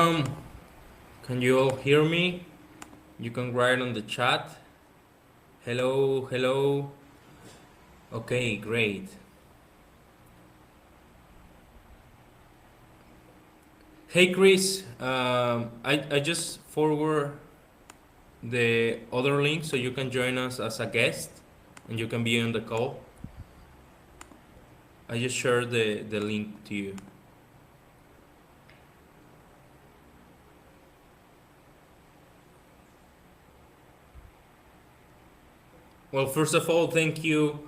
Can you all hear me? You can write on the chat. Hello, hello. Okay, great. Hey Chris, I just forward the other link so you can join us as a guest and you can be on the call. I just shared the link to you. Well, first of all, thank you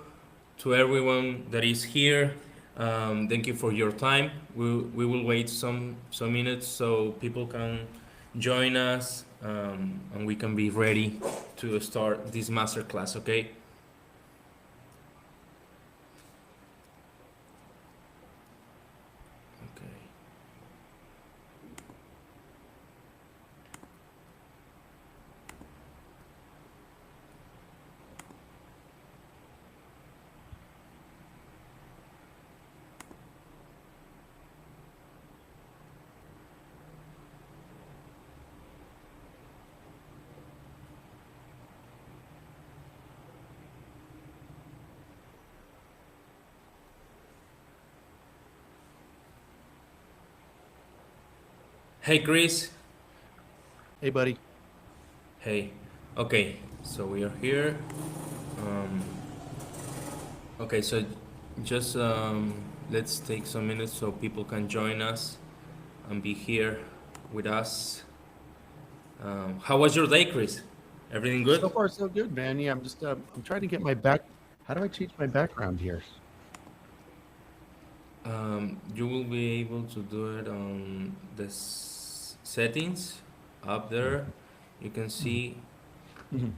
to everyone that is here. Thank you for your time. We will wait some minutes so people can join us and we can be ready to start this masterclass. Okay. Okay. Hey Chris. Hey, buddy. Hey. Okay. So we are here. Um, okay. So just let's take some minutes so people can join us and be here with us. How was your day, Chris? Everything So good? far, so good, man. Yeah, I'm trying to get my back. How do I change my background here? You will be able to do it on the settings up there. You can see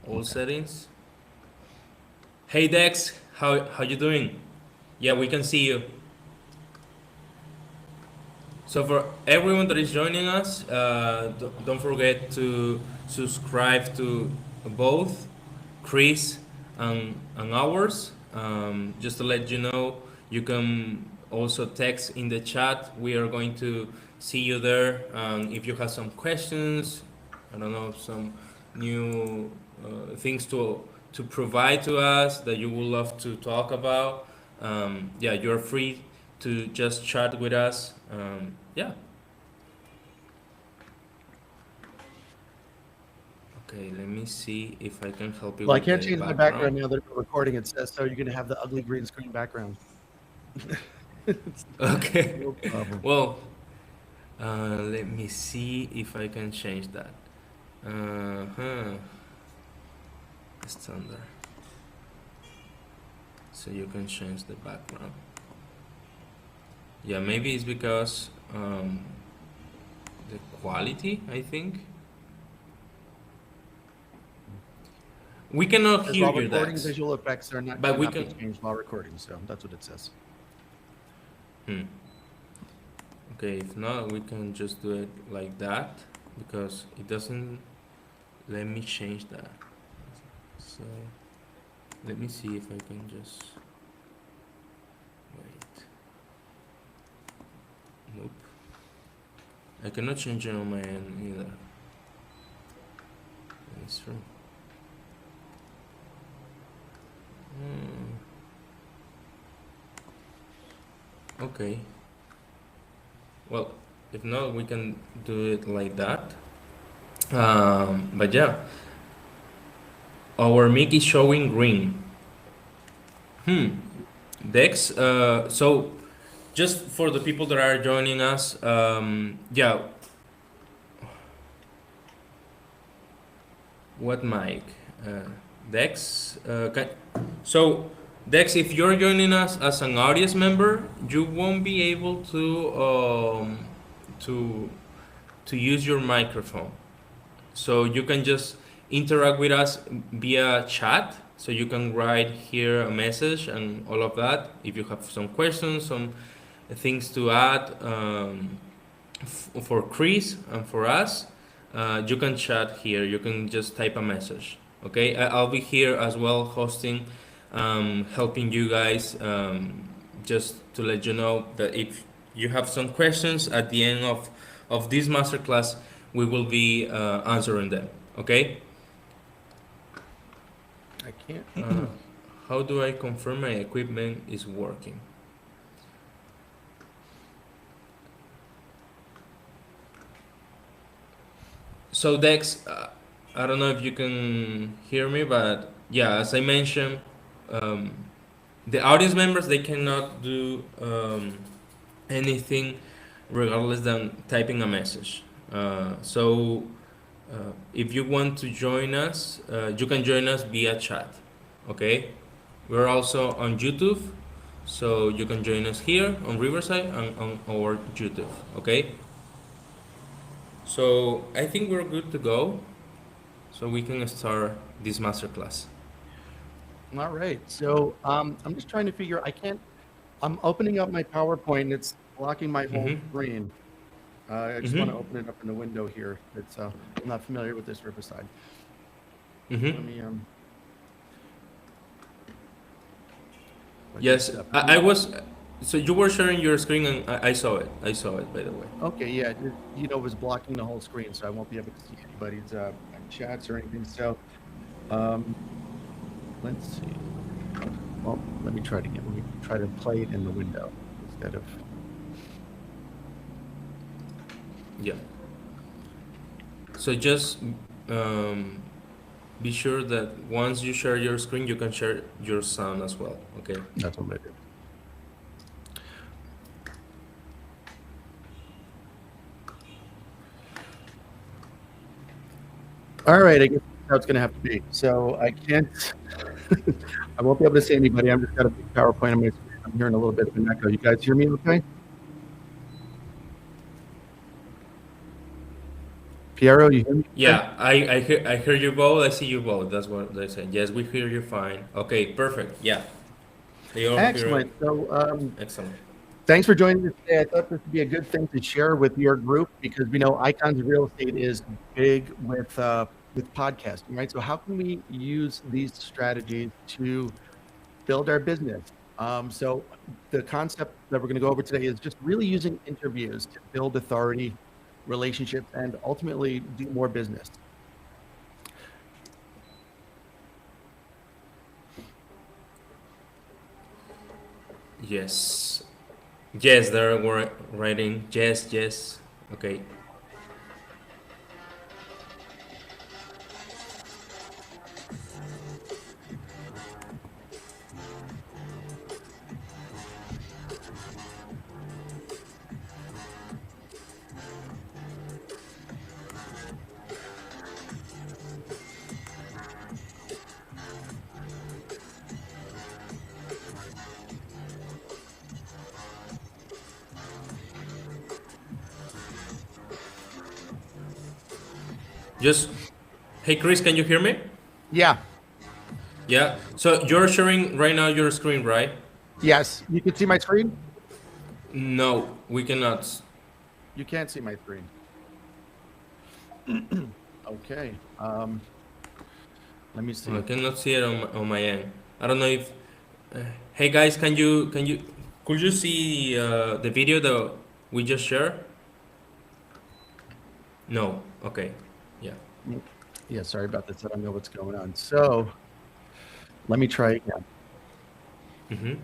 all Okay. settings. Hey Dex, how you doing? Yeah, we can see you. So for everyone that is joining us, don't forget to subscribe to both Chris and ours. Just to let you know, you can also text in the chat. We are going to see you there. If you have some questions, I don't know, some new things to provide to us that you would love to talk about, yeah, you're free to just chat with us. Yeah. Okay, let me see if I can help you Well, I with can't the change my background. background now that we're recording. It says so. You're going to have the ugly green screen background. It's Okay. no problem. Well, let me see if I can change that. Uh-huh. Standard. So you can change the background. Yeah, maybe it's because the quality, I think. We cannot As hear while your recording, Dax, visual effects are not but we cannot be can. changed while recording. So that's what it says. Hmm. Okay, if not, we can just do it like that because it doesn't let me change that. So let me see if I can just wait. Nope. I cannot change it on my end either. That's true. Okay. Well, if not, we can do it like that. But yeah, our mic is showing green. Dex. So just for the people that are joining us, yeah, what mic? Dex. So, Dex, if you're joining us as an audience member, you won't be able to to use your microphone. So you can just interact with us via chat. So you can write here a message and all of that. If you have some questions, some things to add for Chris and for us, you can chat here. You can just type a message. Okay, I'll be here as well, hosting, helping you guys. Just to let you know that if you have some questions at the end of this masterclass, we will be answering them. Okay. I can't. How do I confirm my equipment is working? So Dex, I don't know if you can hear me, but yeah, as I mentioned, um, the audience members, they cannot do anything regardless than typing a message. If you want to join us, you can join us via chat. Okay, we're also on YouTube, so you can join us here on Riverside and on our YouTube. Okay, so I think we're good to go. So we can start this masterclass. All right. So I'm just trying to figure. I can't. I'm opening up my PowerPoint and it's blocking my whole Mm-hmm. screen. I just want to Mm-hmm. open it up in the window here. It's I'm not familiar with this Riverside. Let Mm-hmm. me Yes, I was. So you were sharing your screen, and I saw it. I saw it, by the way. Okay, yeah, it was blocking the whole screen, so I won't be able to see anybody's chats or anything. So um, let's see. Well, let me try it again. Let me try to play it in the window instead of. Yeah. So just be sure that once you share your screen, you can share your sound as well. Okay. That's what I did. All right, I guess that's how it's going to have to be. So I can't. I won't be able to see anybody. I'm just got a big PowerPoint on my screen. I'm hearing a little bit of an echo. You guys hear me okay? Piero, you hear me? Okay? Yeah, I hear you both. I see you both. That's what they said. Yes, we hear you fine. Okay, perfect. Yeah, they all hear. Excellent. So Excellent. thanks for joining us today. I thought this would be a good thing to share with your group because we know Icons of Real Estate is big with podcasting, right? So how can we use these strategies to build our business? So the concept that we're going to go over today is just really using interviews to build authority, relationships, and ultimately do more business. Yes. Yes, they're writing. Yes, yes. Okay. Just, hey Chris, can you hear me? Yeah. Yeah. So you're sharing right now your screen, right? Yes. You can see my screen? No, we cannot. You can't see my screen. Okay. Let me see. I cannot see it on my end. I don't know if. Hey guys, could you see the video that we just shared? No. Okay. Yeah. Yeah, sorry about this. I don't know what's going on. So let me try again. Mm-hmm.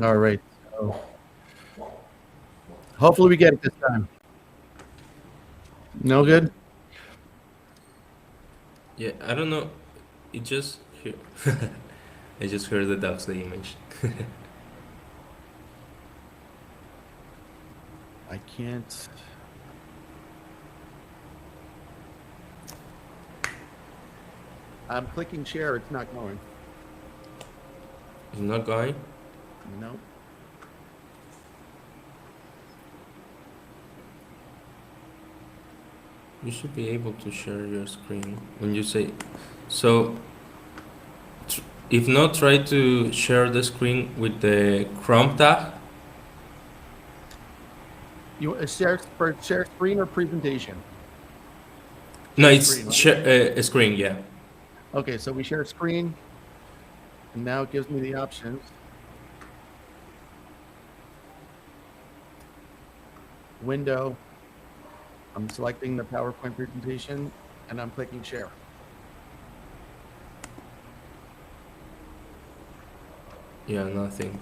All right. So hopefully we get it this time. No good? Yeah, I don't know. It just here. I just heard the dogs that you mentioned. I can't. I'm clicking share. It's not going. It's not going. No. You should be able to share your screen when you say. So, if not, try to share the screen with the Chrome tab. You share for share screen or presentation? No, Share it's screen, right? a screen. Yeah. Okay, so we share screen, and now it gives me the options. Window. I'm selecting the PowerPoint presentation, and I'm clicking share. Yeah. Nothing.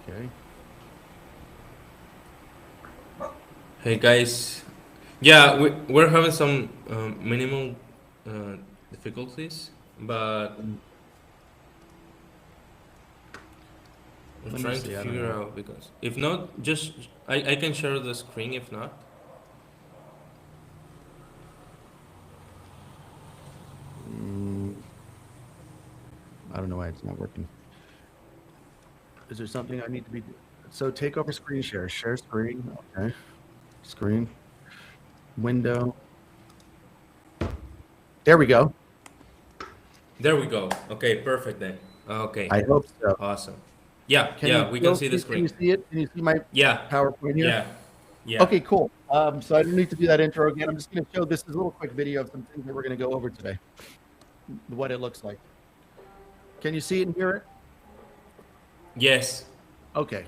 Okay. Hey guys. Yeah, we're having some minimal uh, difficulties, but Um, we're Let me trying to see. I don't figure know. out because if not, just I can share the screen if not. Mm, I don't know why it's not working. Is there something I need to be? So take over screen share. Share screen. Okay. Screen. Window. There we go. There we go. Okay, perfect then. Okay, I hope so. awesome. Yeah, Can you yeah, we can still see the see? Can screen. you see it? Can you see my Yeah, PowerPoint here? yeah, yeah. Okay, cool. So I don't need to do that intro again. I'm just going to show this is a little quick video of some things that we're going to go over today, what it looks like. Can you see it and hear it? Yes. Okay.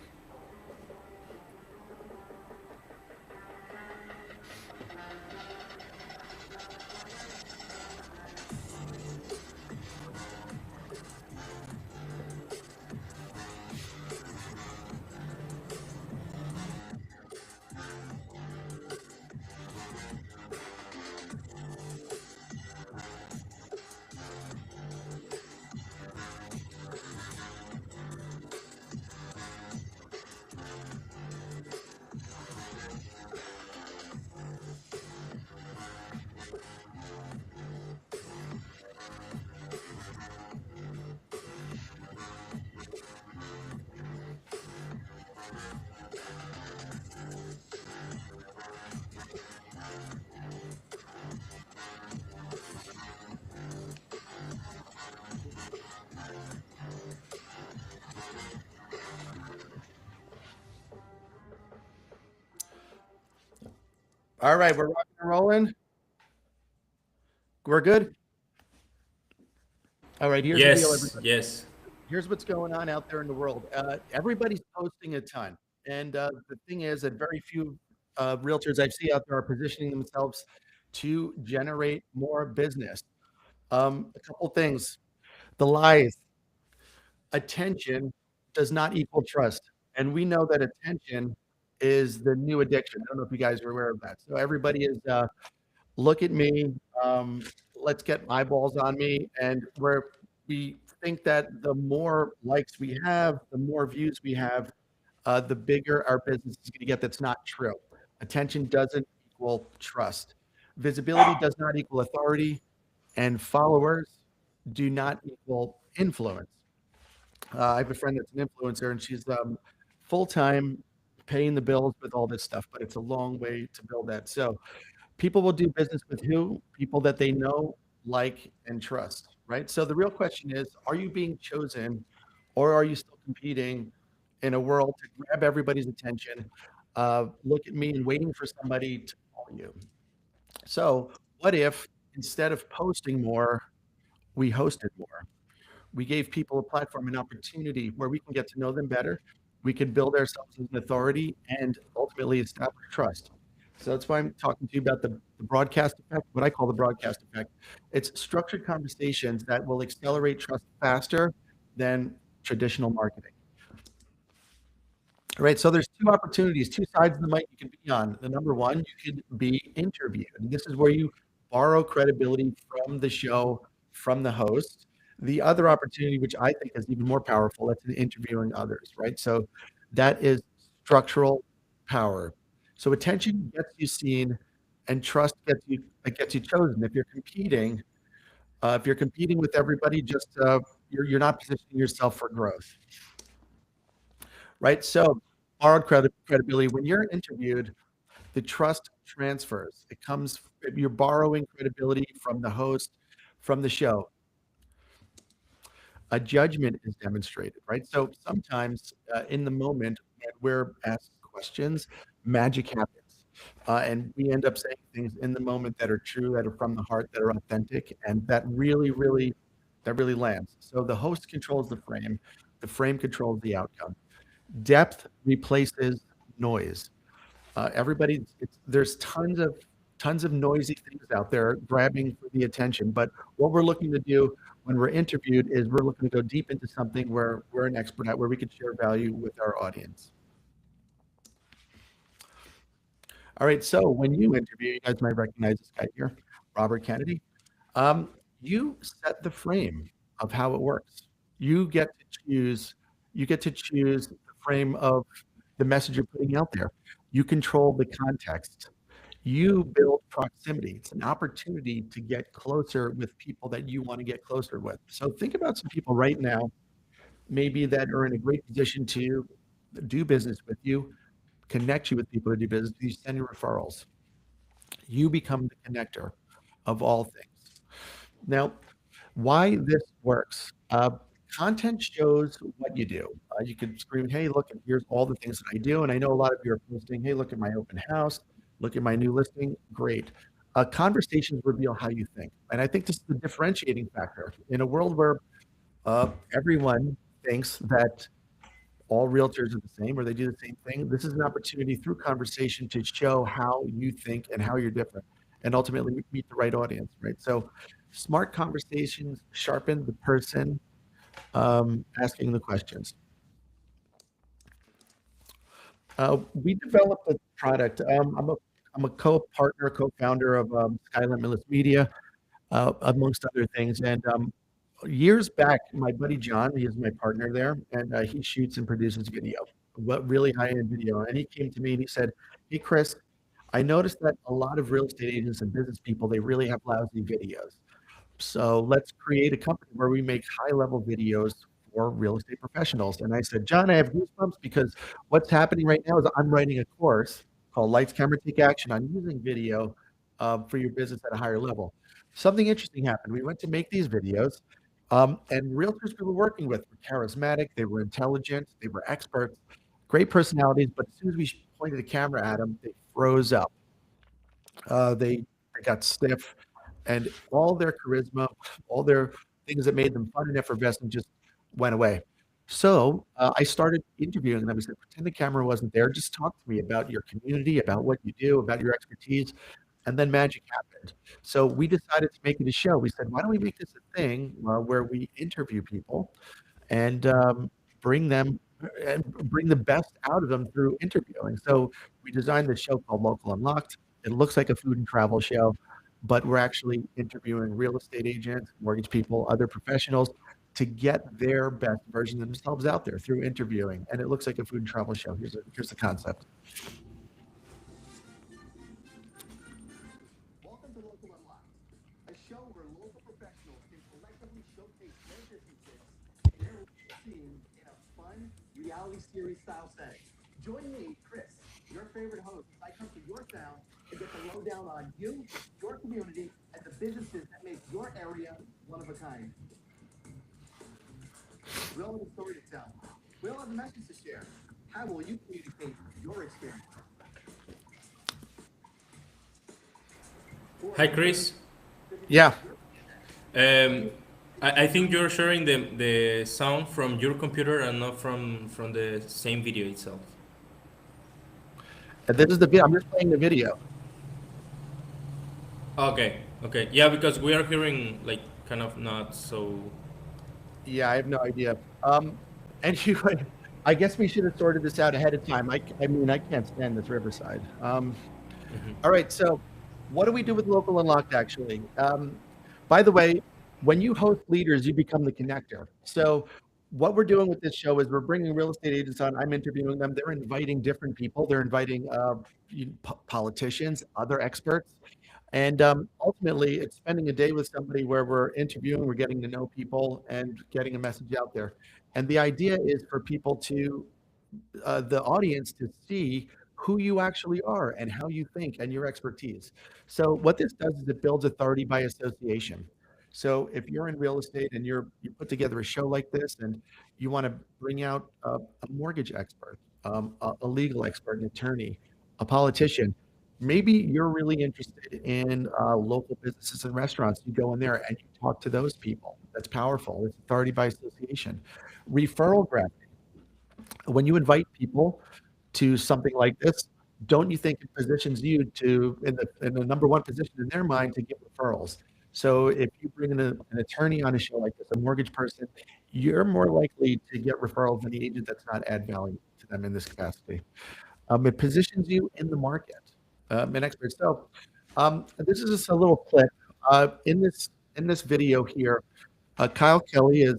All right, we're rocking and rolling. We're good. All right, here's the deal, Yes, everybody. yes. Here's what's going on out there in the world. Everybody's posting a ton, and the thing is that very few realtors I see out there are positioning themselves to generate more business. A couple things. The lies. Attention does not equal trust. And we know that attention is the new addiction. I don't know if you guys are aware of that. So everybody is look at me, let's get eyeballs on me. And where we think that the more likes we have, the more views we have, the bigger our business is going to get. That's not true. Attention doesn't equal trust. Visibility does not equal authority, and followers do not equal influence. I have a friend that's an influencer, and she's full time paying the bills with all this stuff, but it's a long way to build that. So people will do business with who? People that they know, like, and trust, right? So the real question is, are you being chosen, or are you still competing in a world to grab everybody's attention? Look at me and waiting for somebody to call you. So what if instead of posting more, we hosted more? We gave people a platform, an opportunity where we can get to know them better. We can build ourselves as an authority and ultimately establish trust. So that's why I'm talking to you about the broadcast effect, what I call the broadcast effect. It's structured conversations that will accelerate trust faster than traditional marketing. All right, so there's two opportunities, two sides of the mic you can be on. The number one, you could be interviewed. And this is where you borrow credibility from the show, from the host. The other opportunity, which I think is even more powerful, that's in interviewing others, right? So that is structural power. So attention gets you seen, and trust gets you chosen. If you're competing with everybody, just you're not positioning yourself for growth, right? So borrowed credibility. When you're interviewed, the trust transfers. It comes, you're borrowing credibility from the host, from the show. a judgment is demonstrated, right? So sometimes in the moment when we're asked questions, magic happens. And we end up saying things in the moment that are true, that are from the heart, that are authentic, and that really lands. So the host controls the frame controls the outcome. Depth replaces noise. There's tons of noisy things out there grabbing for the attention. But what we're looking to do when we're interviewed is we're looking to go deep into something where we're an expert at, where we can share value with our audience. All right. So when you interview, you guys might recognize this guy here, Robert Kennedy. Um, you set the frame of how it works. You get to choose. You get to choose the frame of the message you're putting out there. You control the context. You build proximity. It's an opportunity to get closer with people that you want to get closer with. So think about some people right now, maybe that are in a great position to do business with you, connect you with people to do business. You send your referrals. You become the connector of all things. Now, why this works. Content shows what you do. You can scream, hey, look, here's all the things that I do. And I know a lot of you are posting, hey, look at my open house, look at my new listing. Great. Conversations reveal how you think. And I think this is the differentiating factor. In a world where everyone thinks that all realtors are the same or they do the same thing, this is an opportunity through conversation to show how you think and how you're different and ultimately meet the right audience, right? So smart conversations sharpen the person asking the questions. We developed a product. I'm a co-partner, co-founder of Sky Limitless Media, amongst other things. And years back, my buddy John, he is my partner there, and he shoots and produces video, what really high-end video. And he came to me and he said, "Hey, Chris, I noticed that a lot of real estate agents and business people, they really have lousy videos. So let's create a company where we make high-level videos for real estate professionals." And I said, "John, I have goosebumps because what's happening right now is I'm writing a course called Lights, Camera, Take Action on using video for your business at a higher level." Something interesting happened. We went to make these videos, and realtors we were working with were charismatic, they were intelligent, they were experts, great personalities. But as soon as we pointed the camera at them, they froze up. They got stiff, and all their charisma, all their things that made them fun and effervescent just went away. So I started interviewing them. I said, pretend the camera wasn't there. Just talk to me about your community, about what you do, about your expertise. And then magic happened. So we decided to make it a show. We said, why don't we make this a thing where we interview people and bring them and bring the best out of them through interviewing. So we designed this show called Local Unlocked. It looks like a food and travel show, but we're actually interviewing real estate agents, mortgage people, other professionals to get their best version of themselves out there through interviewing. And it looks like a food and travel show. Here's the concept. Welcome to Local Unlocked, a show where local professionals can collectively showcase their businesses and their team in a fun reality series style setting. Join me, Chris, your favorite host, as I come to your town and get the lowdown on you, your community, and the businesses that make your area one of a kind. We all have a story to tell. We all have a message to share. How will you communicate your experience? Hi, Chris. Yeah. I think you're sharing the sound from your computer and not from the same video itself. And this is the video. I'm just playing the video. Okay, okay. Yeah, because we are hearing like kind of not so. Yeah, I have no idea. Anyway, I guess we should have sorted this out ahead of time. I mean, I can't stand this Riverside. Mhm. All right, so what do we do with Local Unlocked, actually? By the way, when you host leaders, you become the connector. So what we're doing with this show is we're bringing real estate agents on. I'm interviewing them. They're inviting different people. They're inviting politicians, other experts. And ultimately, it's spending a day with somebody where we're interviewing, we're getting to know people and getting a message out there. And the idea is for people to, the audience to see who you actually are and how you think and your expertise. So what this does is it builds authority by association. So if you're in real estate and you put together a show like this and you want to bring out a mortgage expert, a legal expert, an attorney, a politician, maybe you're really interested in local businesses and restaurants. You go in there and you talk to those people. That's powerful. It's authority by association. Referral graph. When you invite people to something like this, don't you think it positions you to in the number one position in their mind to get referrals? So if you bring in an attorney on a show like this, a mortgage person, you're more likely to get referrals than the agent that's not add value to them in this capacity. It positions you in the market, an expert. So this is just a little clip in this video here. Kyle Kelly is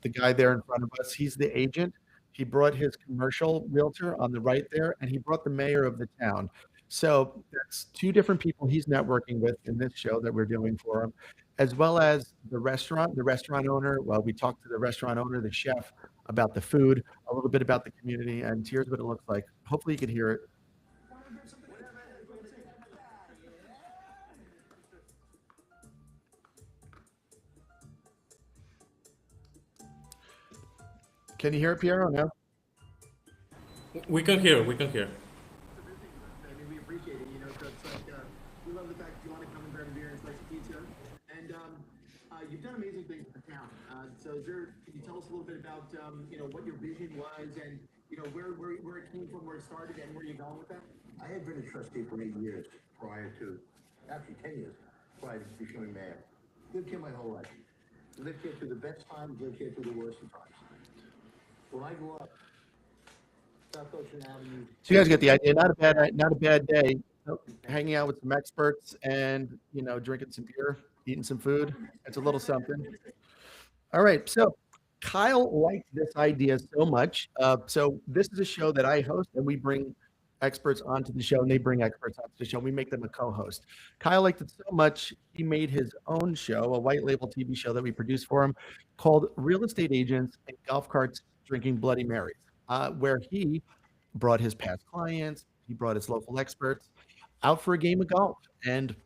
the guy there in front of us. He's the agent. He brought his commercial realtor on the right there, and he brought the mayor of the town. So that's two different people he's networking with in this show that we're doing for him, as well as the restaurant owner. Well, we talked to the restaurant owner, the chef, about the food, a little bit about the community, and here's what it looks like. Hopefully you can hear it. Can you hear it, Piero? No? We can hear. We can hear. I mean, we appreciate it. So it's like we love the fact that you want to come and grab a beer and slice a pizza, and you've done amazing things for the town. So, can you tell us a little bit about what your vision was, and where it came from, where it started, and where you're going with that? I had been a trustee for 8 years prior to, actually 10 years prior to becoming mayor. Lived here my whole life. Lived here through the best times, lived here through the worst of times. When I grew up, South Ocean Avenue. So you guys get the idea. Not a bad day. Hanging out with some experts and drinking some beer, eating some food. It's a little something. All right. So Kyle liked this idea so much. So this is a show that I host, and we bring experts onto the show, and they bring experts onto the show. We make them a co-host. Kyle liked it so much, he made his own show, a white label TV show that we produce for him, called Real Estate Agents and Golf Carts Drinking Bloody Marys, where he brought his past clients, he brought his local experts out for a game of golf, and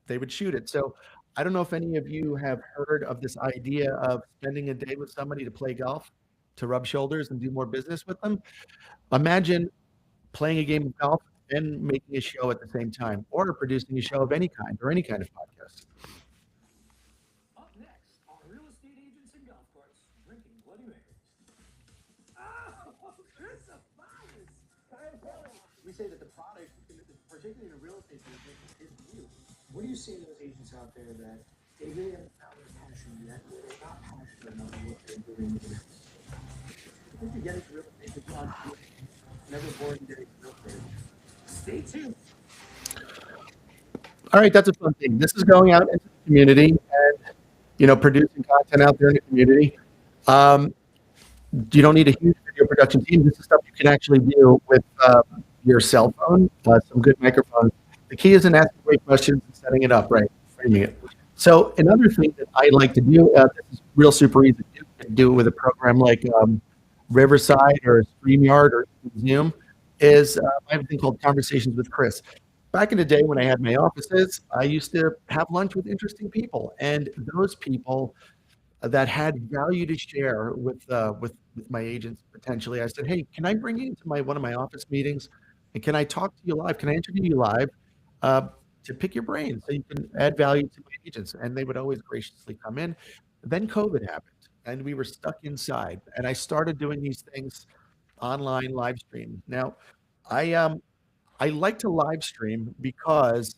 they would shoot it. So I don't know if any of you have heard of this idea of spending a day with somebody to play golf, to rub shoulders and do more business with them. Imagine playing a game of golf and making a show at the same time, or producing a show of any kind, or any kind of podcast. Up next on Real Estate Agents and Golf Carts, drinking Bloody Marys. Oh, Chris Abazis. We say that the product, particularly in a real estate business, is you. What do you see in those agents out there that they really haven't found their passion yet, or they're not passionate enough in what they're doing? Once you get into real estate, it's not never boring day in real estate. Stay tuned. All right, that's a fun thing. This is going out into the community and producing content out there in the community. You don't need a huge video production team. This is stuff you can actually do with your cell phone, some good microphones. The key is in asking great questions and setting it up right, framing it. So another thing that I like to do, this is real super easy to do with a program like Riverside or StreamYard or Zoom, is I have a thing called Conversations with Chris. Back in the day when I had my offices, I used to have lunch with interesting people, and those people that had value to share with my agents potentially, I said, hey, can I bring you into one of my office meetings, and can I talk to you live? Can I interview you live to pick your brain so you can add value to my agents? And they would always graciously come in. Then COVID happened, and we were stuck inside, and I started doing these things online live stream. Now, I like to live stream because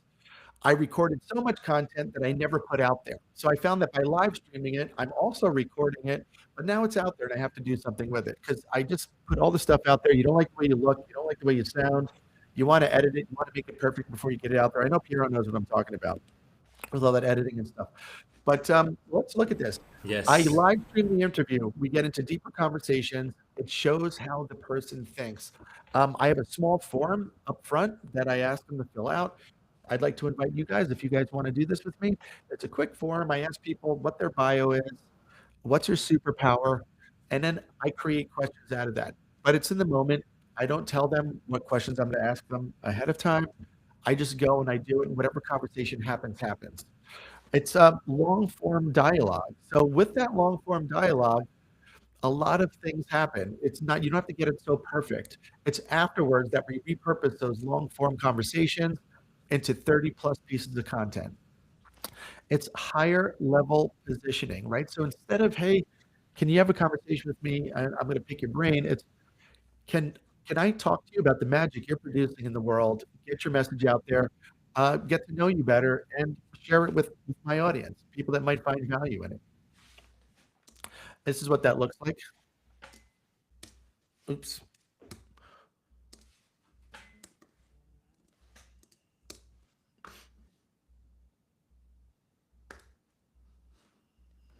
I recorded so much content that I never put out there. So I found that by live streaming it, I'm also recording it, but now it's out there and I have to do something with it because I just put all the stuff out there. You don't like the way you look, you don't like the way you sound, you want to edit it, you want to make it perfect before you get it out there. I know Piero knows what I'm talking about with all that editing and stuff. But let's look at this. Yes. I live stream the interview. We get into deeper conversations. It shows how the person thinks. I have a small form up front that I ask them to fill out. I'd like to invite you guys, if you guys want to do this with me. It's a quick form. I ask people what their bio is, what's their superpower, and then I create questions out of that. But it's in the moment. I don't tell them what questions I'm going to ask them ahead of time. I just go and I do it, and whatever conversation happens, happens. It's a long form dialogue. So with that long form dialogue, a lot of things happen. It's not, you don't have to get it so perfect. It's afterwards that we repurpose those long form conversations into 30 plus pieces of content. It's higher level positioning, right? So instead of, hey, can you have a conversation with me? I'm going to pick your brain. It's can can I talk to you about the magic you're producing in the world? Get your message out there, get to know you better, and share it with my audience, people that might find value in it. This is what that looks like. Oops.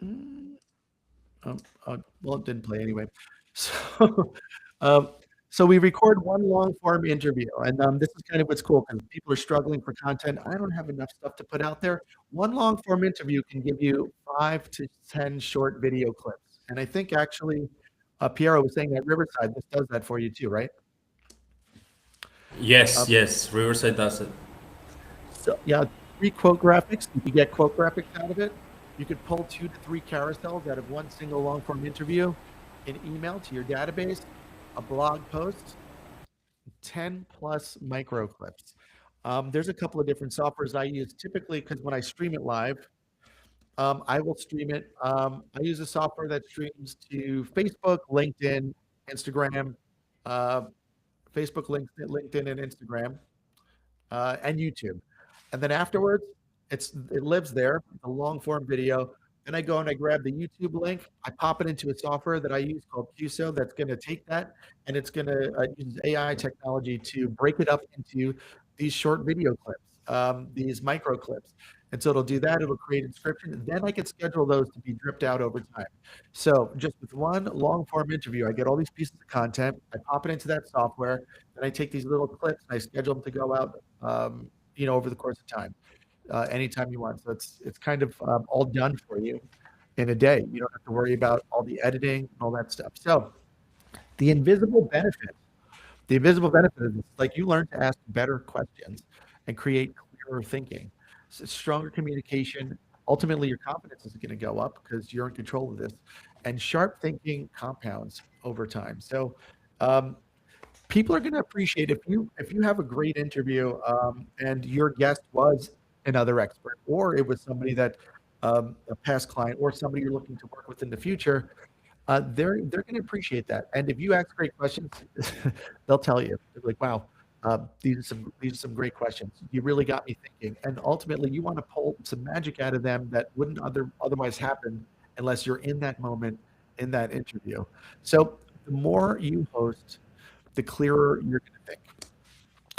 Mm, oh, well, it didn't play anyway. So, um, so we record one long form interview, and this is kind of what's cool because people are struggling for content. I don't have enough stuff to put out there. One long form interview can give you 5 to 10 short video clips, and I think actually, Piero was saying that Riverside this does that for you too, right? Yes, Um, yes, Riverside does it. So yeah, 3 quote graphics. You could get quote graphics out of it. You could pull 2 to 3 carousels out of one single long form interview, an email to your database, a blog post, 10 plus micro clips. There's a couple of different softwares I use typically because when I stream it live, I will stream it. I use a software that streams to Facebook, LinkedIn, Instagram, uh, Facebook, LinkedIn, and Instagram and YouTube. And then afterwards, it lives there, the long form video. Then I go and I grab the YouTube link. I pop it into a software that I use called QSO that's going to take that and it's going to use AI technology to break it up into these short video clips, these micro clips. And so it'll do that. It'll create inscription. Then I can schedule those to be dripped out over time. So just with one long form interview, I get all these pieces of content. I pop it into that software. Then I take these little clips and I schedule them to go out over the course of time, anytime you want. So it's kind of all done for you in a day. You don't have to worry about all the editing and all that stuff. So the invisible benefit, the invisible benefit is like you learn to ask better questions and create clearer thinking, stronger communication. Ultimately, your confidence is going to go up because you're in control of this, and sharp thinking compounds over time. So um, people are going to appreciate if you have a great interview and your guest was another expert or it was somebody that a past client or somebody you're looking to work with in the future. They're going to appreciate that, and if you ask great questions, they'll tell you. They're like, "Wow, these are some great questions. You really got me thinking." And ultimately, you want to pull some magic out of them that wouldn't otherwise happen unless you're in that moment in that interview. So the more you host, the clearer you're going to think.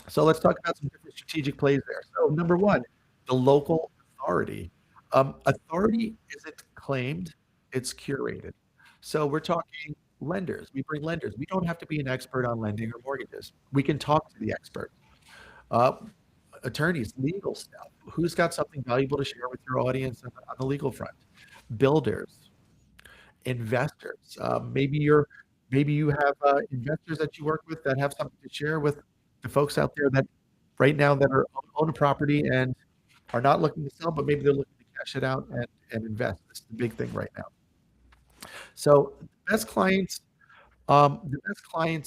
So let's talk about some different strategic plays there. So number one, the local authority. Authority isn't claimed; it's curated. So we're talking lenders. We bring lenders. We don't have to be an expert on lending or mortgages. We can talk to the expert. Uh, Attorneys, legal stuff. Who's got something valuable to share with your audience on the legal front? Builders, investors. Maybe you have investors that you work with that have something to share with the folks out there that right now that are own a property and are not looking to sell, but maybe they're looking to cash it out and invest. This is the big thing right now. So the best clients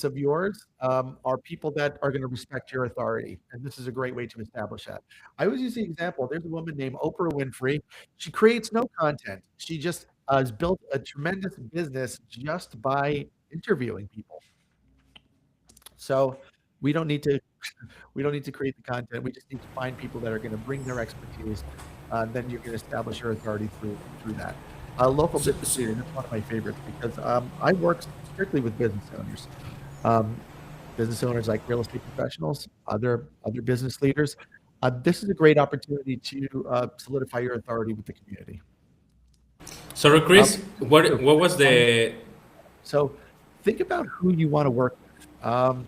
of yours are people that are going to respect your authority, and this is a great way to establish that. I always use the example. There's a woman named Oprah Winfrey. She creates no content. She just has built a tremendous business just by interviewing people. So we don't need to we don't need to create the content. We just need to find people that are going to bring their expertise. Then you're going to establish your authority through that. Local So, business so, leader. That's one of my favorites because I work strictly with business owners. Um, Business owners like real estate professionals, other business leaders. This is a great opportunity to solidify your authority with the community. so Um, Chris, what was the so think about who you want to work with.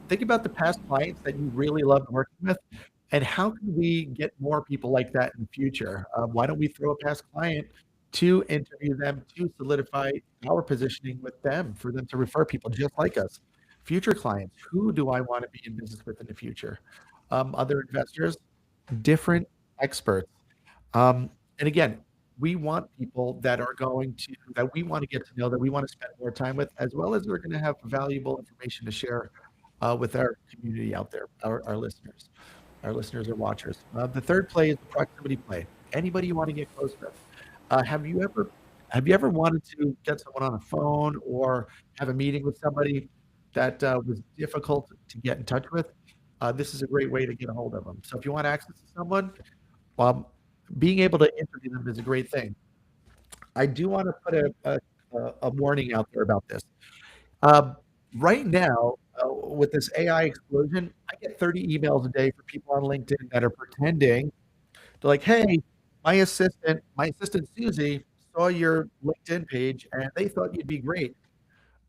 Think about the past clients that you really loved working with, and how can we get more people like that in the future? Why don't we throw a past client to interview them to solidify our positioning with them, for them to refer people just like us? Future clients, who do I want to be in business with in the future? Other investors, different experts. Um, And again, we want people that we want to get to know, that we want to spend more time with, as well as we're going to have valuable information to share with our community out there, our listeners, or watchers. The third play is the proximity play. Anybody you want to get close with. Uh, have you ever have you ever wanted to get someone on a phone or have a meeting with somebody that was difficult to get in touch with? This is a great way to get a hold of them. So if you want access to someone, um, being able to interview them is a great thing. I do want to put a warning out there about this. Um, right now, with this AI explosion, I get 30 emails a day from people on LinkedIn that are pretending. They're like, "Hey, my assistant Susie saw your LinkedIn page and they thought you'd be great.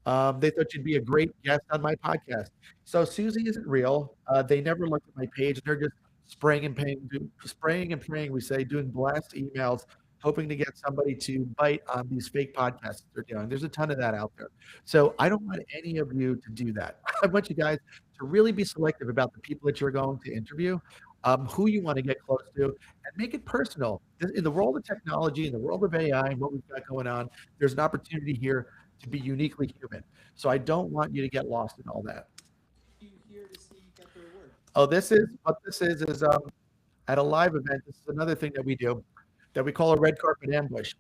They thought you'd be a great guest on my podcast." So Susie isn't real. They never looked at my page. They're just spraying and praying. We say doing blast emails, hoping to get somebody to bite on these fake podcasts they're doing. There's a ton of that out there. So I don't want any of you to do that. I want you guys to really be selective about the people that you're going to interview, who you want to get close to, and make it personal. In the world of technology, in the world of AI, and what we've got going on, there's an opportunity here to be uniquely human. So I don't want you to get lost in all that. You here to see get the reward. Oh, this is at a live event. This is another thing that we do that we call a red carpet ambush.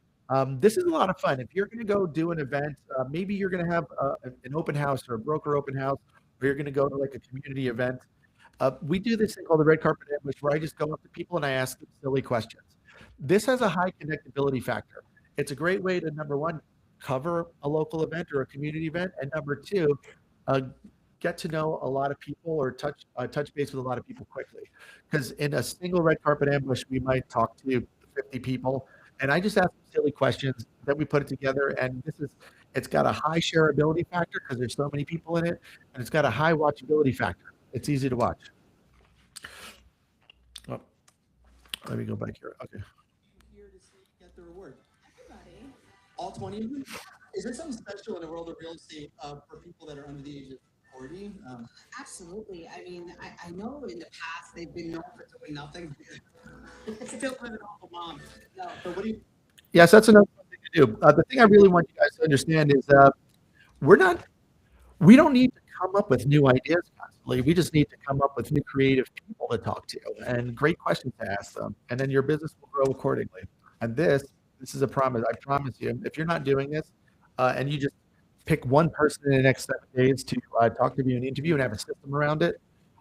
This is a lot of fun. If you're going to go do an event, maybe you're going to have an open house or a broker open house, or you're going to go to like a community event. We do this thing called the red carpet ambush, where I just go up to people and I ask them silly questions. This has a high connectability factor. It's a great way to, number one, cover a local event or a community event, and number two, uh, get to know a lot of people or touch base with a lot of people quickly. Because in a single red carpet ambush, we might talk to 50 people, and I just ask them silly questions. Then we put it together, and it's got a high shareability factor because there's so many people in it, and it's got a high watchability factor. It's easy to watch. Oh, let me go back here. Okay. You here to see get the reward. Everybody. All 20 of them. Is there something special in the world of real estate for people that are under the age of 40? Absolutely. I mean, I know in the past they've been known for doing nothing. Still living off of mom. No. So what do you? Yes, that's another thing to do. The thing I really want you guys to understand is we're not we don't need to come up with new ideas constantly. We just need to come up with new creative people to talk to and great questions to ask them. And then your business will grow accordingly. And this is a promise. I promise you, if you're not doing this and you just pick one person in the next 7 days to talk to you in an interview and have a system around it.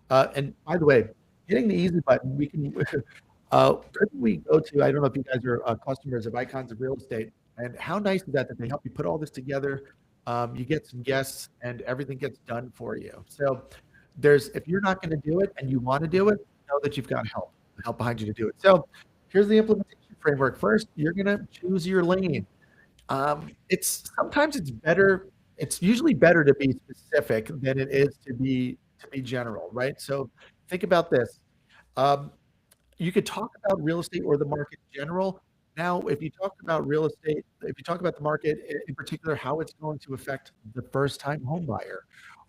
And by the way, hitting the easy button, we can, couldn't we go to, I don't know if you guys are customers of Icons of Real Estate, and how nice is that they help you put all this together. You get some guests and everything gets done for you. So if you're not going to do it and you want to do it, know that you've got help behind you to do it. So here's the implementation framework. First, you're going to choose your lane. It's usually better to be specific than it is to be general, right? So think about this. You could talk about real estate or the market in general. Now, if you talk about real estate, if you talk about the market in particular, how it's going to affect the first-time home buyer,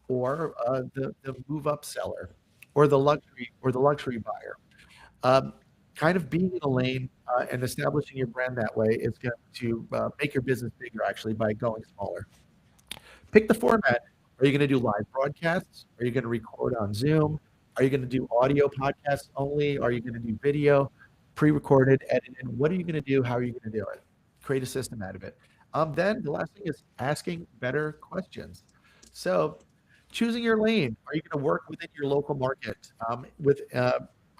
or the move-up seller, or the luxury buyer, kind of being in a lane and establishing your brand that way is going to make your business bigger, actually, by going smaller. Pick the format. Are you going to do live broadcasts? Are you going to record on Zoom? Are you going to do audio podcasts only? Are you going to do video, pre-recorded, edited? What are you going to do? How are you going to do it? Create a system out of it. Then the last thing is asking better questions. So choosing your lane. Are you going to work within your local market? Are you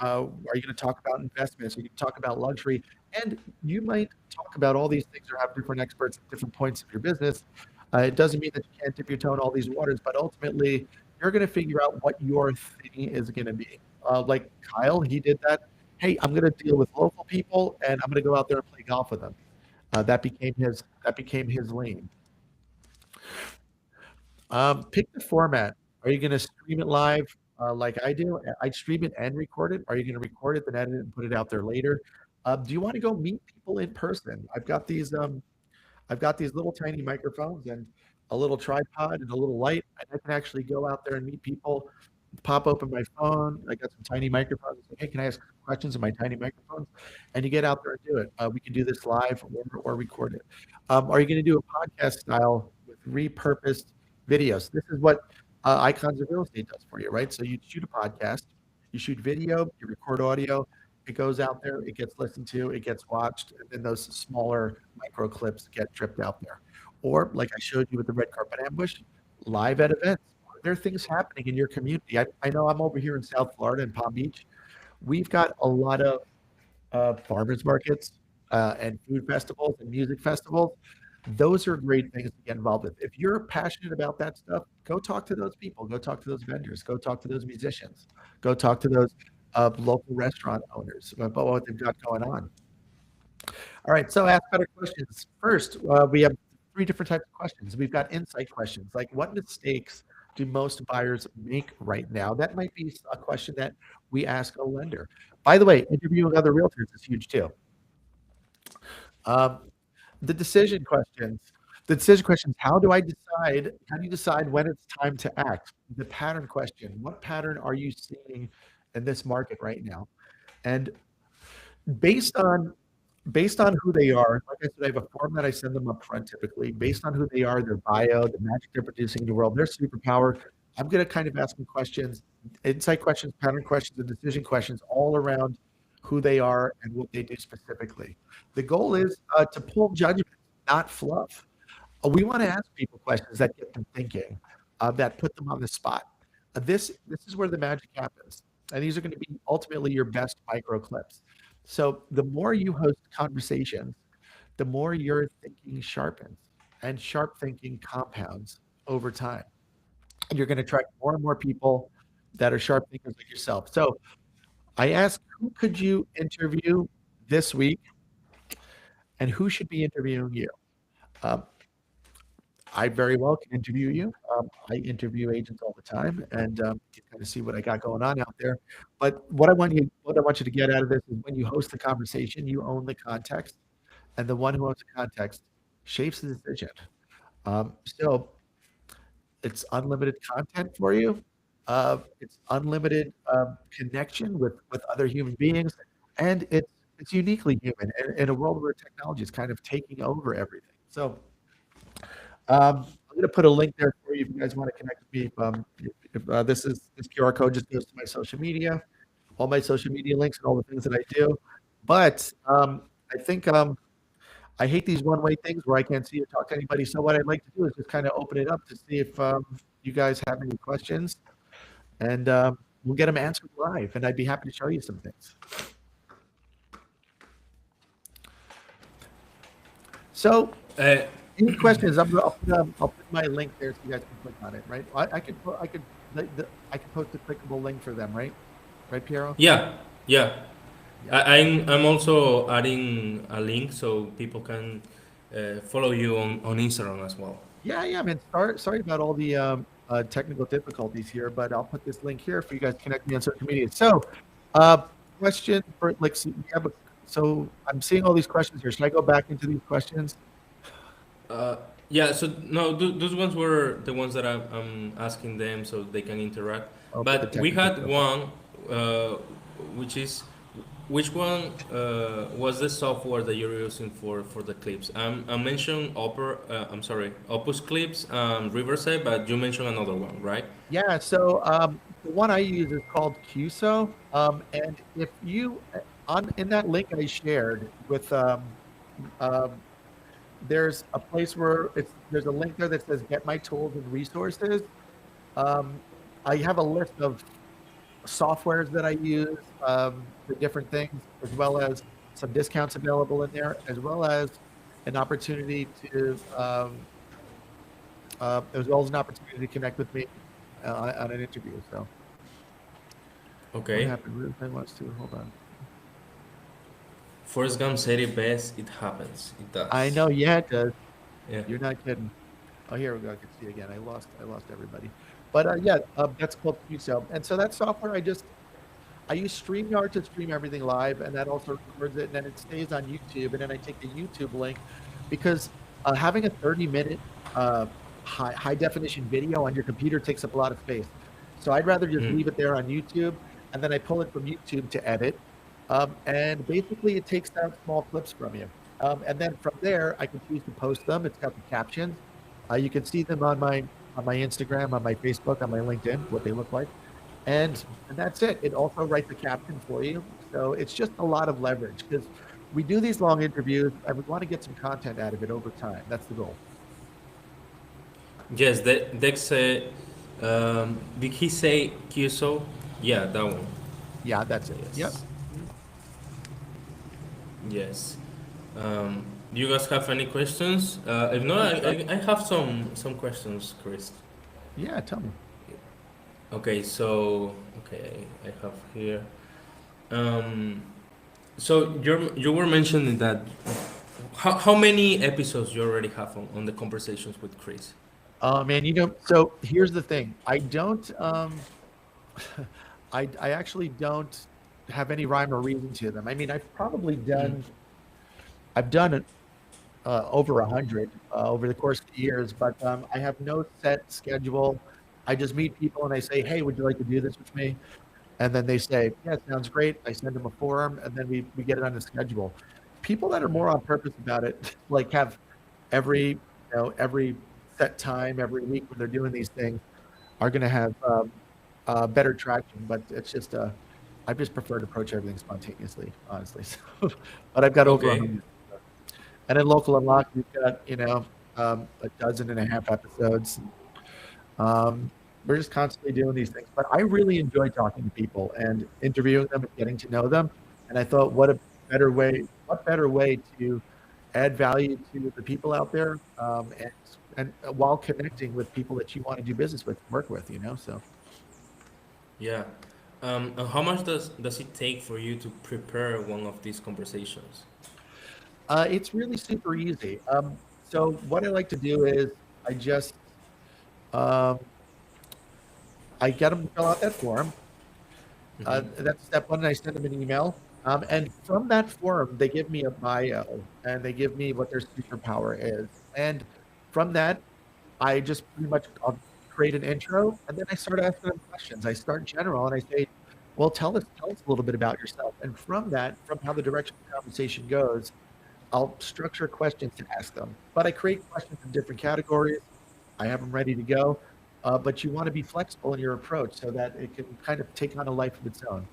going to talk about investments? Are you going to talk about luxury? And you might talk about all these things or have different experts at different points of your business. It doesn't mean that you can't dip your toe in all these waters, but ultimately, you're going to figure out what your thing is going to be. Like Kyle, he did that. Hey, I'm going to deal with local people, and I'm going to go out there and play golf with them. That became his lane. Pick the format. Are you going to stream it live like I do? I stream it and record it. Are you going to record it, then edit it, and put it out there later? Do you want to go meet people in person? I've got these little tiny microphones and a little tripod and a little light, and I can actually go out there and meet people pop open my phone. I got some tiny microphones. Hey, can I ask questions in my tiny microphones? And you get out there and do it. We can do this live or record it. Are you going to do a podcast style with repurposed videos? This is what Icons of Real Estate does for you, right? So you shoot a podcast, you shoot video, you record audio, it goes out there, it gets listened to, it gets watched, and then those smaller micro clips get dripped out there. Or like I showed you with the red carpet ambush, live at events. There are things happening in your community. I know I'm over here in South Florida in Palm Beach. We've got a lot of farmers markets and food festivals and music festivals. Those are great things to get involved with. If you're passionate about that stuff, go talk to those people. Go talk to those vendors. Go talk to those musicians. Go talk to those local restaurant owners about what they've got going on. All right, so ask better questions. First, we have 3 different types of questions. We've got insight questions, like what mistakes do most buyers make right now? That might be a question that we ask a lender. By the way, interviewing other realtors is huge too. The decision questions. The decision questions, how do you decide when it's time to act? The pattern question, what pattern are you seeing in this market right now? And based on who they are, like I said, I have a form that I send them up front typically. Based on who they are, their bio, the magic they're producing in the world, their superpower, I'm going to kind of ask them questions, insight questions, pattern questions, and decision questions all around who they are and what they do specifically. The goal is to pull judgment, not fluff. We want to ask people questions that get them thinking, that put them on the spot. This is where the magic happens. And these are going to be ultimately your best micro clips. So the more you host conversations, the more your thinking sharpens, and sharp thinking compounds over time. And you're going to attract more and more people that are sharp thinkers like yourself. So I ask, who could you interview this week, and who should be interviewing you? I very well can interview you. I interview agents all the time, and you kind of see what I got going on out there. But what I want you to get out of this is when you host the conversation, you own the context, and the one who owns the context shapes the decision. So it's unlimited content for you. It's unlimited connection with other human beings, and it's uniquely human in a world where technology is kind of taking over everything. So I'm going to put a link there for you if you guys want to connect with me. If this QR code just goes to my social media, all my social media links and all the things that I do. But I think I hate these one-way things where I can't see or talk to anybody. So what I'd like to do is just kind of open it up to see if you guys have any questions, and we'll get them answered live. And I'd be happy to show you some things. So. Any questions? I'll put my link there so you guys can click on it, right? I could post a clickable link for them, right? Right, Piero? Yeah. I'm also adding a link so people can follow you on Instagram as well. Yeah, man. Sorry about all the technical difficulties here, but I'll put this link here for you guys to connect me on social media. So, question for so I'm seeing all these questions here. Should I go back into these questions? Yeah, so no, those ones were the ones that I'm asking them so they can interact. Okay, But we had one, which one was the software that you're using for the clips? I mentioned Opus Clips, Riverside, but you mentioned another one, right? Yeah, so the one I use is called QSO, and if you in that link I shared with there's a place where there's a link there that says get my tools and resources. I have a list of softwares that I use for different things, as well as some discounts available in there, as well as an opportunity to connect with me on an interview. So Okay. what happened? I wants to hold on. Forrest Gump said it best, it happens. It does. I know, yeah, it does. Yeah. You're not kidding. Oh, here we go. I can see again. I lost everybody. But that's called QSO. And so that software, I use StreamYard to stream everything live, and that also records it, and then it stays on YouTube, and then I take the YouTube link, because having a 30-minute high definition video on your computer takes up a lot of space. So I'd rather just leave it there on YouTube, and then I pull it from YouTube to edit. And basically, it takes out small clips from you. And then from there, I can choose to post them. It's got the captions. You can see them on my Instagram, on my Facebook, on my LinkedIn, what they look like. And that's it. It also writes the caption for you. So it's just a lot of leverage because we do these long interviews and we want to get some content out of it over time. That's the goal. Yes, Dex. Did he say QSO? Yeah, that one. Yeah, that's it. Yep. Yes. Yes. Do you guys have any questions? If not, I have some questions, Chris. Yeah, tell me. Okay, so I have here. Um, so you were mentioning that how many episodes you already have on the conversations with Chris? Man, so here's the thing. I don't I actually don't have any rhyme or reason to them. I mean, I've done over 100 over the course of the years, but I have no set schedule. I just meet people and I say, "Hey, would you like to do this with me?" And then they say, "Yeah, sounds great." I send them a form, and then we get it on the schedule. People that are more on purpose about it, like have every set time every week when they're doing these things, are going to have better traction. But it's just I just prefer to approach everything spontaneously, honestly. So, but I've got over Okay. 100. And in Local Unlock, we've got, a dozen and a half episodes. We're just constantly doing these things. But I really enjoy talking to people and interviewing them and getting to know them. And I thought, what better way to add value to the people out there, and while connecting with people that you want to do business with, work with, so. Yeah. And how much does it take for you to prepare one of these conversations? It's really super easy. So what I like to do is I just um, I get them to fill out that form. That's step one. And I send them an email. And from that form, they give me a bio and they give me what their superpower is. And from that, I just pretty much I'll create an intro and then I start asking them questions. I start general and I say, well, tell us a little bit about yourself. And from that, from how the direction of the conversation goes, I'll structure questions to ask them. But I create questions in different categories. I have them ready to go. But you want to be flexible in your approach so that it can kind of take on a life of its own.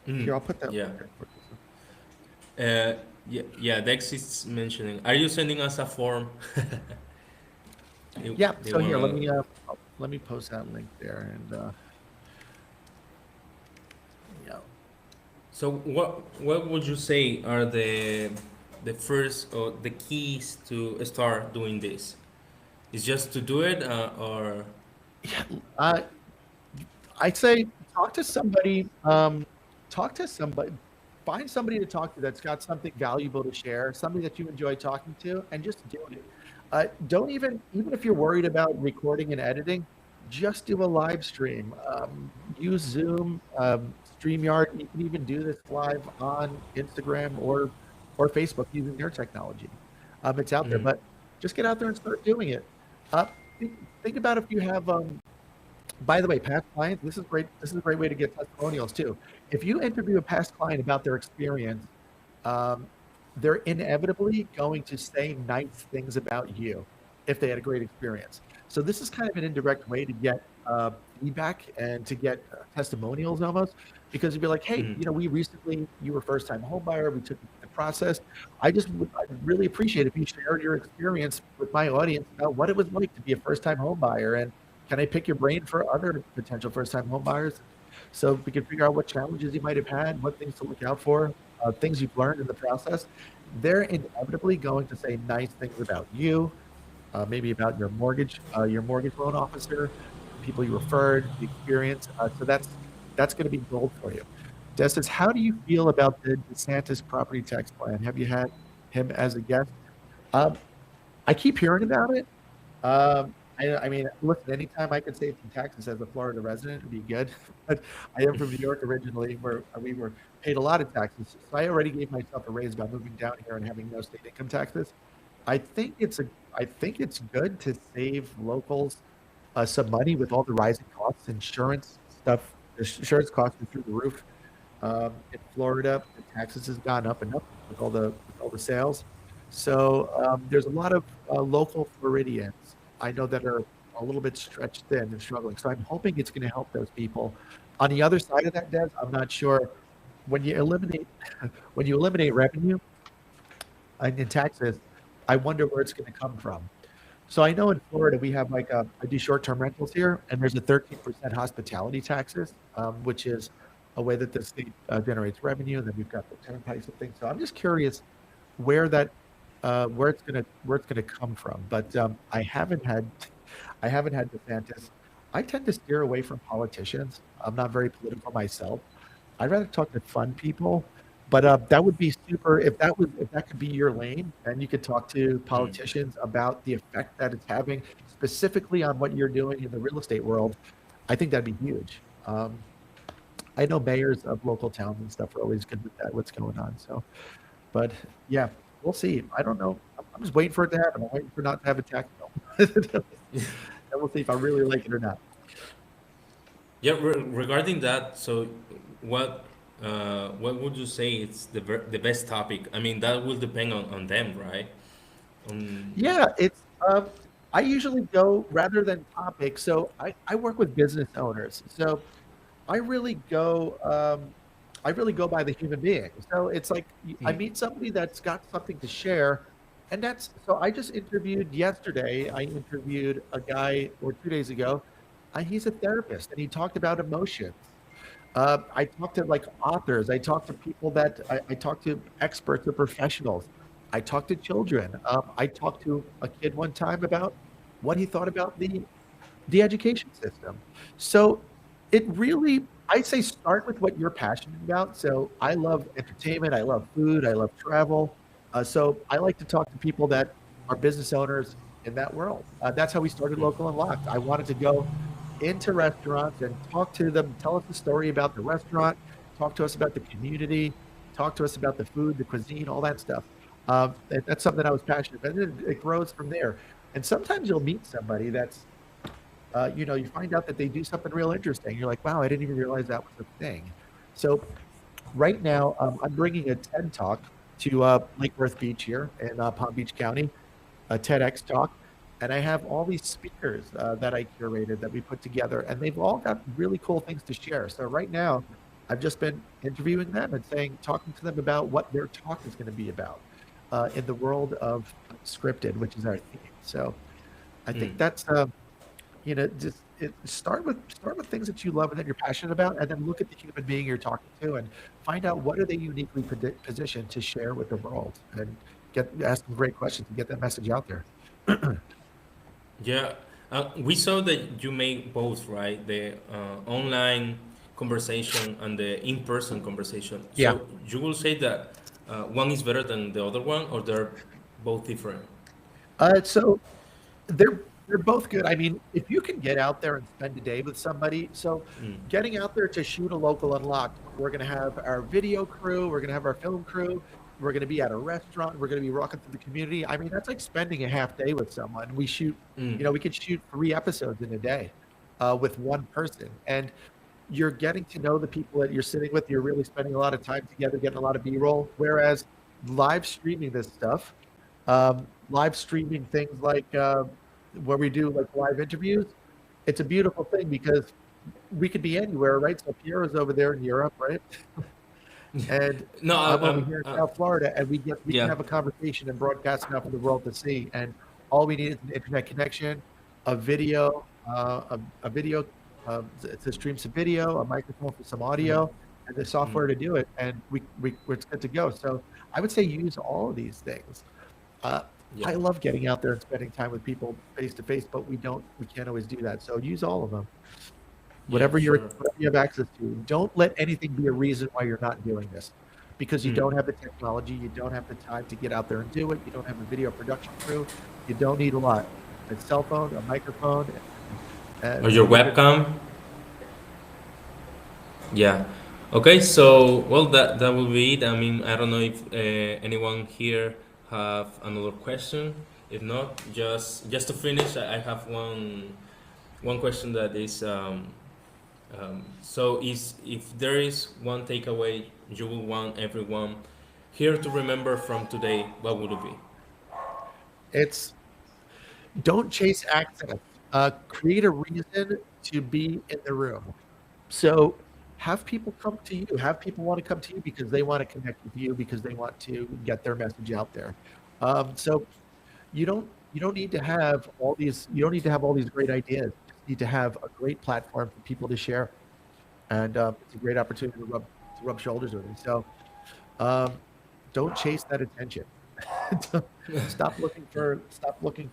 Here, I'll put that. Yeah. Yeah. Dex is mentioning. Are you sending us a form? Yeah. They So here, wanna. let me post that link there, and yeah. So what would you say are the first or the keys to start doing this? Is just to do it, or Yeah. I'd say talk to somebody. Talk to somebody. Find somebody to talk to that's got something valuable to share, somebody that you enjoy talking to, and just do it. Don't even if you're worried about recording and editing, just do a live stream. Use Zoom, StreamYard. You can even do this live on Instagram or Facebook using their technology. It's out there, but just get out there and start doing it. Uh, think about if you have. By the way, past clients, this is great. This is a great way to get testimonials too. If you interview a past client about their experience, um, they're inevitably going to say nice things about you if they had a great experience. So this is kind of an indirect way to get feedback and to get testimonials almost, because you'd be like, hey, you were first time home buyer. We took you through the process. I'd really appreciate if you shared your experience with my audience about what it was like to be a first time home buyer, and can I pick your brain for other potential first time home buyers so we can figure out what challenges you might have had, what things to look out for, things you've learned in the process. They're inevitably going to say nice things about you, maybe about your mortgage loan officer, people you referred, the experience. So that's going to be gold for you. Des says, how do you feel about the DeSantis property tax plan? Have you had him as a guest? I keep hearing about it. I mean, listen, anytime I could save some taxes as a Florida resident would be good. But I am from New York originally, where we were paid a lot of taxes. So I already gave myself a raise by moving down here and having no state income taxes. I think it's good to save locals some money with all the rising costs. Insurance stuff, the insurance costs are through the roof. In Florida, the taxes has gone up and up with all the sales. So there's a lot of local Floridians I know that are a little bit stretched thin and struggling. So I'm hoping it's going to help those people. On the other side of that, Des, I'm not sure when you eliminate when you eliminate revenue in taxes, I wonder where it's going to come from. So I know in Florida we have like I do short-term rentals here, and there's a 13% hospitality taxes, which is a way that the state generates revenue. And then we've got the turnpikes and things. So I'm just curious where that where it's gonna come from. But I haven't had DeSantis. I tend to steer away from politicians. I'm not very political myself. I'd rather talk to fun people. But that would be super if that could be your lane and you could talk to Mm. politicians about the effect that it's having specifically on what you're doing in the real estate world. I think that'd be huge. I know mayors of local towns and stuff are always good with that, what's going on. So, but yeah, we'll see. I don't know. I'm just waiting for it to happen. I'm waiting for not to have a tax bill. And we'll see if I really like it or not. Yeah, regarding that, so what would you say it's the best topic? I mean, that will depend on them, right? On Yeah, it's I usually go rather than topics. So I work with business owners. So I really go I really go by the human being. So it's like I Mm. meet somebody that's got something to share. And that's so I just interviewed yesterday. I interviewed a guy or 2 days ago. He's a therapist and he talked about emotions. I talk to like authors. I talk to experts or professionals. I talk to children. I talked to a kid one time about what he thought about the education system. So it really, I say start with what you're passionate about. So I love entertainment. I love food. I love travel. So I like to talk to people that are business owners in that world. That's how we started Local Unlocked. I wanted to go into restaurants and talk to them, tell us the story about the restaurant, talk to us about the community, talk to us about the food, the cuisine, all that stuff. That's something I was passionate about. And it grows from there. And sometimes you'll meet somebody that's you find out that they do something real interesting. You're like, wow, I didn't even realize that was a thing. So right now, I'm bringing a TED Talk to Lake Worth Beach here in Palm Beach County, a TEDx talk. And I have all these speakers that I curated that we put together, and they've all got really cool things to share. So right now, I've just been interviewing them and talking to them about what their talk is going to be about in the world of scripted, which is our theme. So I think Mm. that's start with things that you love and that you're passionate about, and then look at the human being you're talking to and find out what are they uniquely positioned to share with the world, and ask them great questions and get that message out there. Yeah, we saw that you make both, right? The online conversation and the in-person conversation. Yeah. So you will say that one is better than the other one, or they're both different? So they're both good. I mean, if you can get out there and spend a day with somebody, so Mm. getting out there to shoot a Local Unlocked, we're going to have our video crew, we're going to have our film crew, we're going to be at a restaurant, we're going to be walking through the community. I mean, that's like spending a half day with someone. Mm. We could shoot 3 episodes in a day with one person, and you're getting to know the people that you're sitting with. You're really spending a lot of time together, getting a lot of B-roll. Whereas live streaming this stuff, live streaming things like where we do like live interviews, it's a beautiful thing because we could be anywhere, right? So Pierre's over there in Europe, right? And No, I'm over here in South Florida, and we can yeah. have a conversation and broadcast enough for the world to see. And all we need is an internet connection, a video, a video to stream some video, a microphone for some Mm. audio, and the software to do it, and it's good to go. So I would say use all of these things. Uh, Yeah. I love getting out there and spending time with people face to face, but we can't always do that. So use all of them. Yeah, sure. Whatever you have access to. Don't let anything be a reason why you're not doing this, because you Mm. don't have the technology, you don't have the time to get out there and do it. You don't have a video production crew. You don't need a lot. A cell phone, a microphone, Or your and you're good. webcam. Yeah. Okay, so well, that will be it. I mean, I don't know if anyone here have another question. If not, just to finish, I have one one question that is so is if there is one takeaway you will want everyone here to remember from today, what would it be? It's don't chase access. Create a reason to be in the room. So have people come to you. Have people want to come to you because they want to connect with you because they want to get their message out there. So you don't need to have all these. You don't need to have all these great ideas. You just need to have a great platform for people to share, and it's a great opportunity to rub shoulders with them. So um, don't chase that attention. Stop looking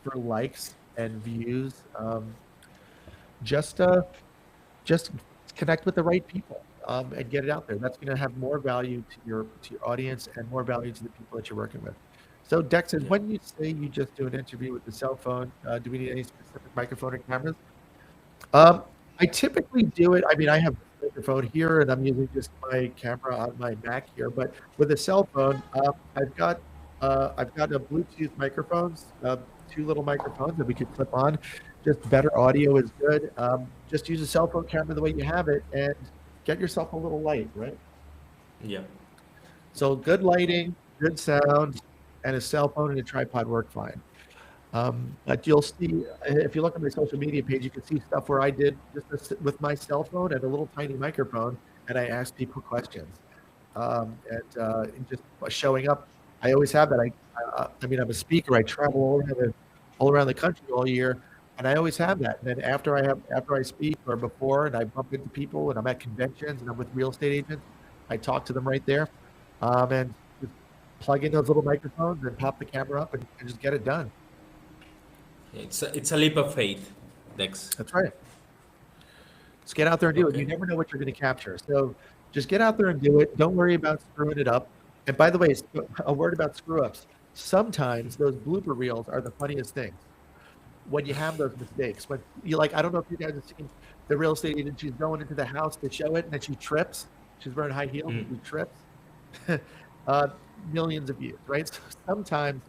for likes and views. Just connect with the right people and get it out there. That's going to have more value to your audience and more value to the people that you're working with. So, Dexter, Yeah. when you say you just do an interview with the cell phone, do we need any specific microphone and cameras? Um, I typically do it. I mean, I have a microphone here, and I'm using just my camera on my Mac here. But with a cell phone, I've got a Bluetooth microphones, two little microphones that we could clip on. Just better audio is good. Just use a cell phone camera the way you have it, and get yourself a little light, right? Yeah. So good lighting, good sound, and a cell phone and a tripod work fine. But you'll see if you look at my social media page, you can see stuff where I did just with my cell phone and a little tiny microphone, and I asked people questions. And just showing up, I always have that. I mean, I'm a speaker. I travel all around the country all year, and I always have that. And then after I speak or before, and I bump into people, and I'm at conventions, and I'm with real estate agents, I talk to them right there, and just plug in those little microphones and pop the camera up and just get it done. It's a leap of faith, Dex. That's right. Just get out there and do it. You Okay. never know what you're going to capture. So just get out there and do it. Don't worry about screwing it up. And by the way, a word about screw ups. Sometimes those blooper reels are the funniest things when you have those mistakes. When you like, I don't know if you guys have seen the real estate agent, she's going into the house to show it and then she trips. She's wearing high heels and Mm. she trips. uh, Millions of views, right? So sometimes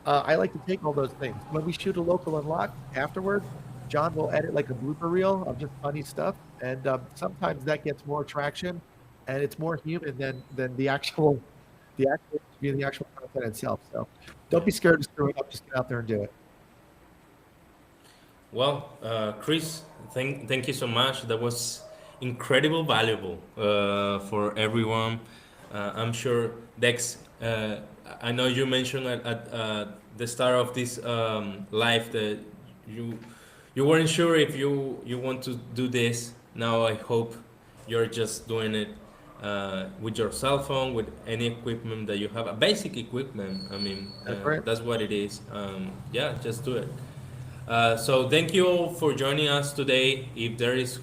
I like to take all those things. When we shoot a local unlock afterwards, John will edit like a blooper reel of just funny stuff, and sometimes that gets more traction, and it's more human than the actual content itself. So don't be scared to screw it up. Just get out there and do it. Well, Chris, thank you so much. That was incredible, valuable for everyone. I'm sure Dex. I know you mentioned at the start of this live that you you weren't sure if you want to do this. Now I hope you're just doing it with your cell phone, with any equipment that you have, a basic equipment. I mean, That's right. that's what it is. Yeah, just do it. So thank you all for joining us today. If there is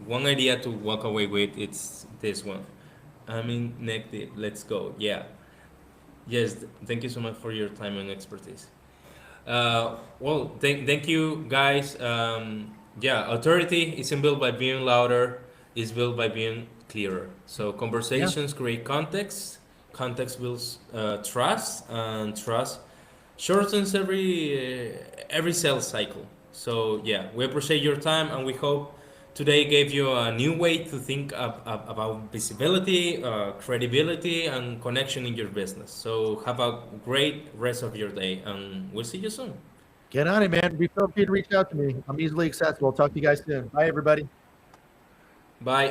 one idea to walk away with, it's this one. I mean, negative. Let's go. Yeah. Yes. Thank you so much for your time and expertise. Well, thank you guys. Yeah, authority isn't built by being louder. It's built by being clearer. So Yeah. conversations create context. Context builds trust, and trust shortens every sales cycle. So yeah, we appreciate your time, and we hope today gave you a new way to think about visibility, credibility, and connection in your business. So have a great rest of your day, and we'll see you soon. Get on it, man. Feel free to reach out to me. I'm easily accessible. Talk to you guys soon. Bye, everybody. Bye.